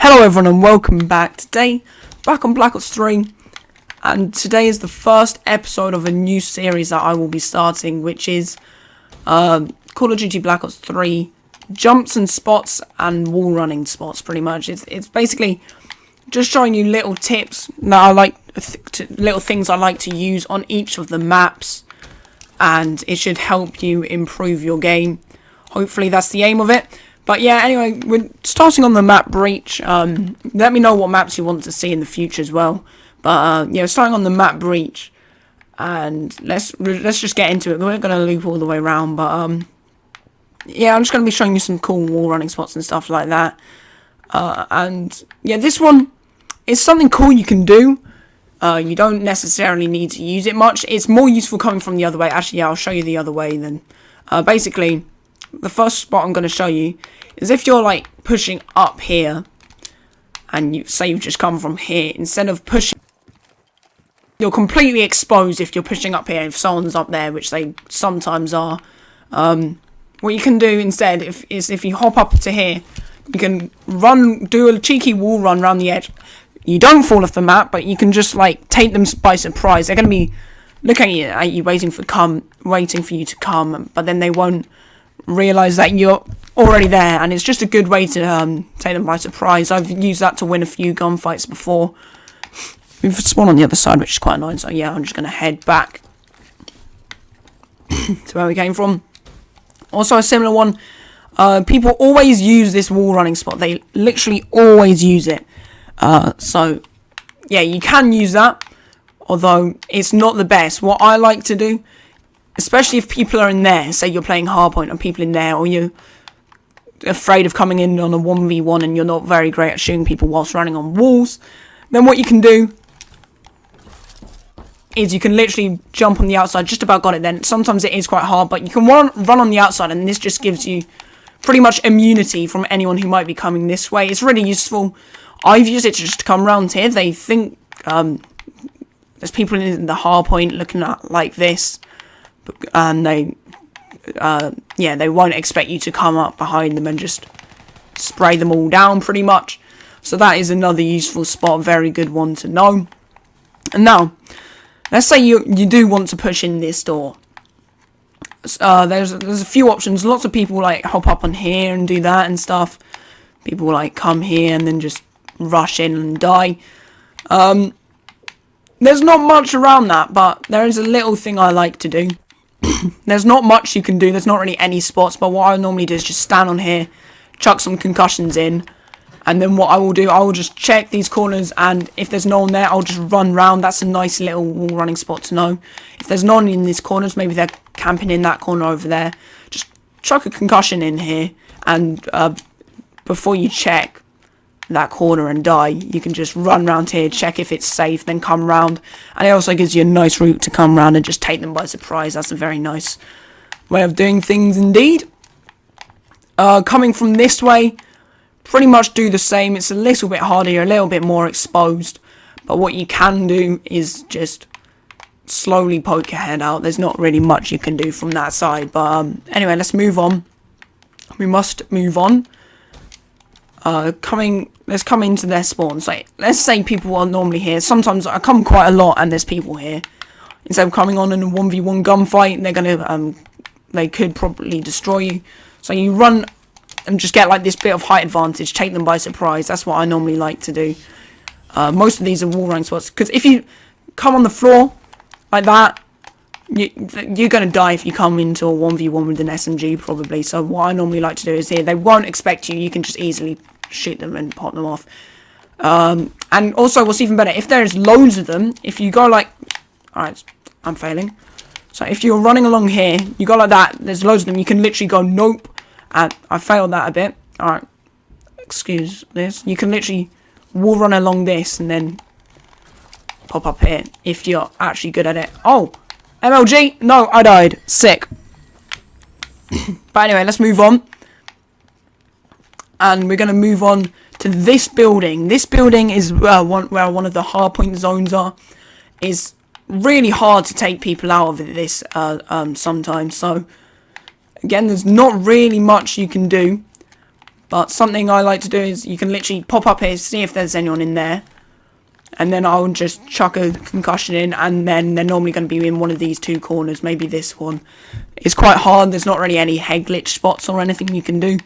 Hello everyone and welcome back. Today, back on Black Ops 3, and today is the first episode of a new series that I will be starting, which is Call of Duty Black Ops 3 jumps and spots and wall running spots, pretty much. It's basically just showing you little tips that I like, little things I like to use on each of the maps, and it should help you improve your game. Hopefully that's the aim of it. But yeah, anyway, we're starting on the map Breach. Let me know what maps you want to see in the future as well. But yeah, starting on the map Breach, and let's just get into it. We're gonna loop all the way around, but yeah, I'm just gonna be showing you some cool wall running spots and stuff like that. And yeah, this one is something cool you can do. You don't necessarily need to use it much. It's more useful coming from the other way. Actually, yeah, I'll show you the other way then. Basically, the first spot I'm going to show you is if you're like pushing up here and you say you've just come from here, instead of pushing, you're completely exposed if you're pushing up here, if someone's up there, which they sometimes are. What you can do instead is if you hop up to here, you can do a cheeky wall run around the edge. You don't fall off the map, but you can just like take them by surprise. They're going to be looking at you waiting for you to come, but then they won't realize that you're already there, and it's just a good way to take them by surprise. I've used that to win a few gunfights before. We've spawned on the other side, which is quite annoying, so yeah, I'm just going to head back to where we came from. Also, a similar one, people always use this wall running spot. They literally always use it. So yeah, you can use that, although it's not the best. What I like to do, especially if people are in there, say you're playing hardpoint and people in there, or you're afraid of coming in on a 1v1 and you're not very great at shooting people whilst running on walls, then what you can do is you can literally jump on the outside. Just about got it then. Sometimes it is quite hard, but you can run on the outside, and this just gives you pretty much immunity from anyone who might be coming this way. It's really useful. I've used it to just come around here. They think there's people in the hardpoint looking at like this, and they won't expect you to come up behind them and just spray them all down pretty much. So that is another useful spot, very good one to know. And now, let's say you do want to push in this door. There's a few options. Lots of people like hop up on here and do that and stuff. People like come here and then just rush in and die. There's not much around that, but there is a little thing I like to do. There's not much you can do. There's not really any spots, but what I normally do is just stand on here, chuck some concussions in, and then what I will do, I will just check these corners, and if there's no one there, I'll just run round. That's a nice little wall running spot to know. If there's no one in these corners, maybe they're camping in that corner over there, just chuck a concussion in here, and before you check that corner and die, you can just run around here, check if it's safe, then come round, and it also gives you a nice route to come round and just take them by surprise. That's a very nice way of doing things indeed. Coming from this way, pretty much do the same. It's a little bit harder, you're a little bit more exposed, but what you can do is just slowly poke your head out. There's not really much you can do from that side, but anyway, let's move on. We must move on. Let's come into their spawns. Like, let's say people are normally here. Sometimes I come quite a lot and there's people here. Instead of coming on in a 1v1 gunfight, they could probably destroy you. So you run and just get like this bit of height advantage, take them by surprise. That's what I normally like to do. Most of these are wall running spots, because if you come on the floor like that, you're going to die if you come into a 1v1 with an SMG probably. So what I normally like to do is here, they won't expect you. You can just easily shoot them and pop them off. And also what's even better, if there's loads of them, if you go like, alright, I'm failing. So if you're running along here, you go like that, there's loads of them, you can literally go nope, and I failed that a bit. Alright, excuse this. You can literally wall run along this and then pop up here if you're actually good at it. Oh, MLG, no, I died, sick. But anyway, let's move on. And we're going to move on to this building. This building is where one of the hardpoint zones are. It's really hard to take people out of this sometimes. So, again, there's not really much you can do. But something I like to do is you can literally pop up here, see if there's anyone in there. And then I'll just chuck a concussion in, and then they're normally going to be in one of these two corners, maybe this one. It's quite hard, there's not really any head glitch spots or anything you can do,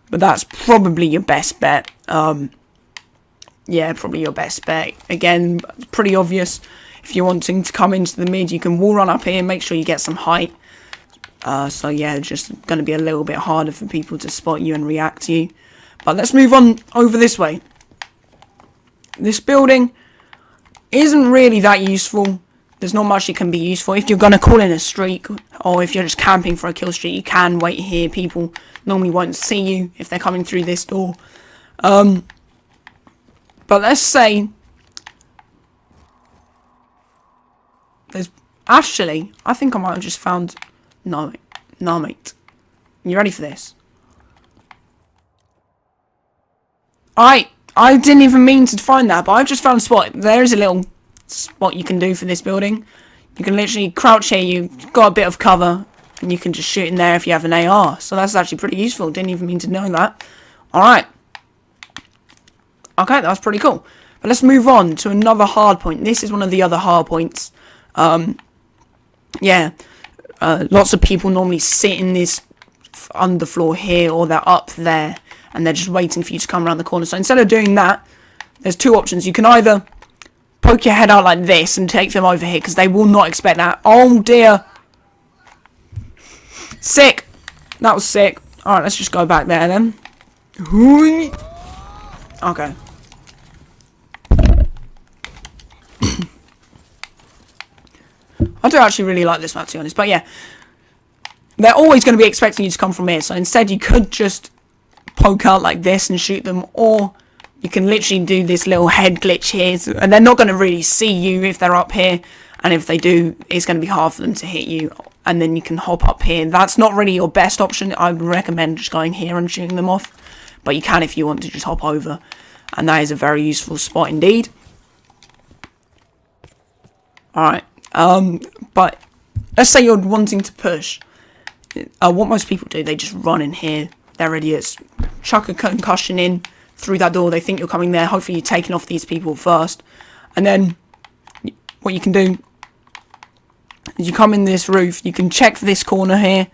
but that's probably your best bet. Yeah, probably your best bet. Again, pretty obvious. If you're wanting to come into the mid, you can wall run up here, make sure you get some height. So yeah, just going to be a little bit harder for people to spot you and react to you. But let's move on over this way. This building isn't really that useful. There's not much it can be useful. If you're going to call in a streak, or if you're just camping for a kill streak, you can wait here. People normally won't see you if they're coming through this door. But let's say there's actually, I think I might have just found no mate. You ready for this? I didn't even mean to find that, but I've just found a spot. There is a little spot you can do for this building. You can literally crouch here, you've got a bit of cover, and you can just shoot in there if you have an AR. So that's actually pretty useful. Didn't even mean to know that. Alright. Okay, that's pretty cool. But let's move on to another hard point. This is one of the other hard points. Yeah. Lots of people normally sit in this underfloor here, or they're up there, and they're just waiting for you to come around the corner. So instead of doing that, there's two options. You can either poke your head out like this and take them over here, because they will not expect that. Oh dear. Sick. That was sick. Alright, let's just go back there then. Okay. I do actually really like this map, to be honest. But yeah, they're always going to be expecting you to come from here. So instead, you could just poke out like this and shoot them, or you can literally do this little head glitch here, and they're not going to really see you if they're up here, and if they do, it's going to be hard for them to hit you, and then you can hop up here. That's not really your best option. I would recommend just going here and shooting them off, but you can if you want to just hop over, and that is a very useful spot indeed. Alright, but let's say you're wanting to push. What most people do, they just run in here. They're idiots. Chuck a concussion in through that door. They think you're coming there. Hopefully you're taking off these people first. And then what you can do is you come in this roof. You can check this corner here.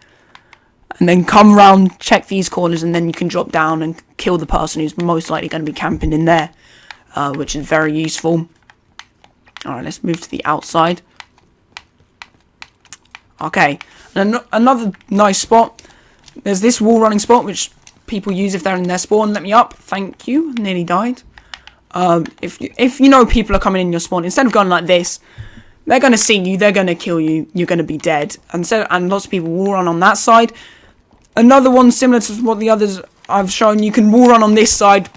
And then come round, check these corners. And then you can drop down and kill the person who's most likely going to be camping in there. Which is very useful. Alright, let's move to the outside. Okay. And another nice spot. There's this wall running spot, which people use if they're in their spawn. Let me up. Thank you. Nearly died. If you know people are coming in your spawn, instead of going like this, they're going to see you. They're going to kill you. You're going to be dead. And lots of people wall run on that side. Another one similar to what the others I've shown. You can wall run on this side.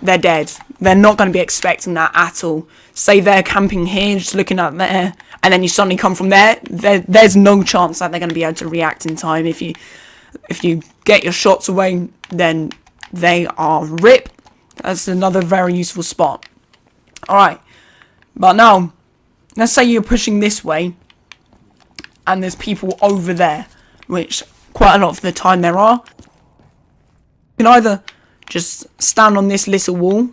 They're dead. They're not going to be expecting that at all. Say they're camping here, just looking at there, and then you suddenly come from there. There's no chance that they're going to be able to react in time. If you get your shots away, then they are rip. That's another very useful spot. Alright. But now, let's say you're pushing this way, and there's people over there, which quite a lot of the time there are. You can either just stand on this little wall.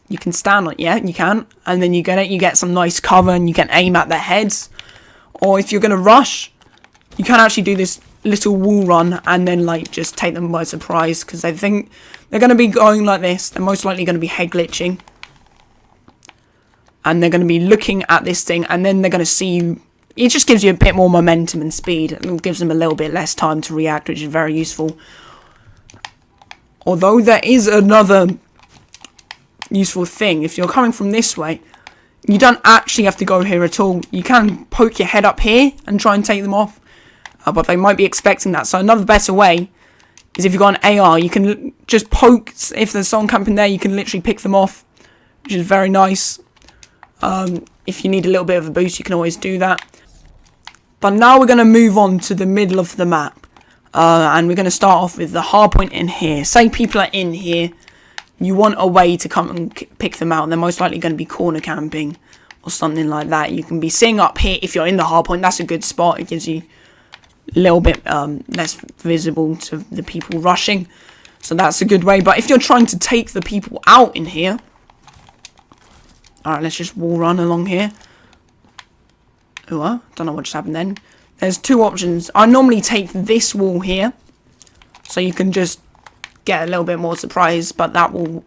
You can stand on it, yeah, you can. And then you get some nice cover, and you can aim at their heads. Or if you're going to rush, you can actually do this little wall run and then like just take them by surprise, because they think they're going to be going like this. They're most likely going to be head glitching, and they're going to be looking at this thing, and then they're going to see you. It just gives you a bit more momentum and speed, and gives them a little bit less time to react, which is very useful. Although there is another useful thing. If you're coming from this way, you don't actually have to go here at all. You can poke your head up here and try and take them off. But they might be expecting that. So another better way is if you've got an AR, you can just poke. If there's someone camping there, you can literally pick them off, which is very nice. If you need a little bit of a boost, you can always do that. But now we're going to move on to the middle of the map. And we're going to start off with the hard point in here. Say people are in here. You want a way to come and pick them out. They're most likely going to be corner camping or something like that. You can be seeing up here if you're in the hard point. That's a good spot. It gives you a little bit less visible to the people rushing. So that's a good way. But if you're trying to take the people out in here... Alright, let's just wall run along here. Oh, don't know what just happened then. There's two options. I normally take this wall here. So you can just get a little bit more surprise. But that wall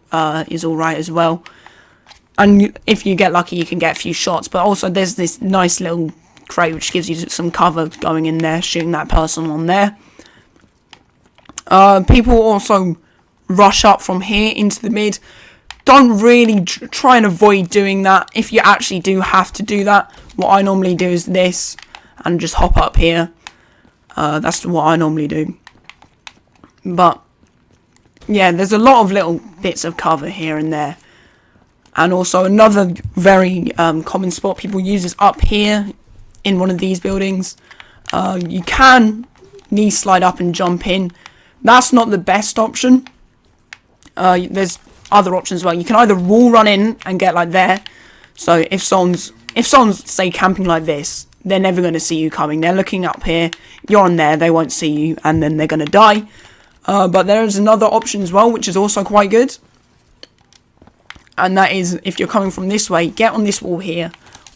is alright as well. And if you get lucky, you can get a few shots. But also, there's this nice little crate which gives you some cover going in there, shooting that person on there. People also rush up from here into the mid. Don't really try and avoid doing that. If you actually do have to do that, what I normally do is this and just hop up here. That's what I normally do. But yeah, there's a lot of little bits of cover here and there. And also another very common spot people use is up here in one of these buildings. You can knee slide up and jump in. That's not the best option. There's other options as well. You can either wall run in and get like there. So if someone's say camping like this, they're never going to see you coming. They're looking up here, you're on there, they won't see you, and then they're going to die. But there is another option as well, which is also quite good. And that is, if you're coming from this way, get on this wall here,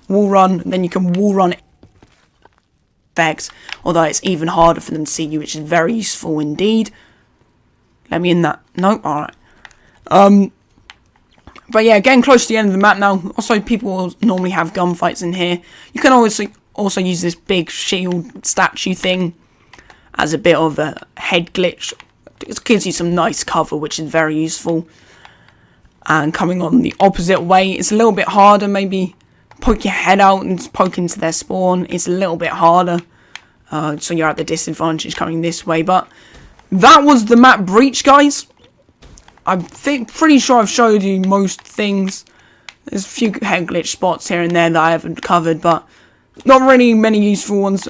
wall run, then you can wall run effect, although it's even harder for them to see you, which is very useful indeed. Let me in that. No, alright. But yeah, getting close to the end of the map now. Also, people will normally have gunfights in here. You can also use this big shield statue thing as a bit of a head glitch. It gives you some nice cover, which is very useful. And coming on the opposite way, it's a little bit harder. Maybe poke your head out and poke into their spawn. It's a little bit harder. So you're at the disadvantage coming this way. But that was the map Breach, guys. I'm pretty sure I've showed you most things. There's a few head glitch spots here and there that I haven't covered, but not really many useful ones.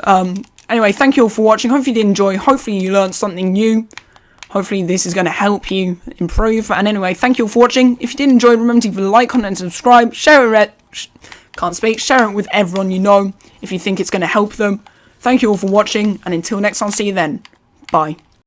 Anyway, thank you all for watching. Hopefully you did enjoy. Hopefully you learned something new. Hopefully this is going to help you improve. And anyway, thank you all for watching. If you did enjoy, remember to like, comment, and subscribe. Share it. Share it with everyone you know if you think it's going to help them. Thank you all for watching, and until next time, see you then. Bye.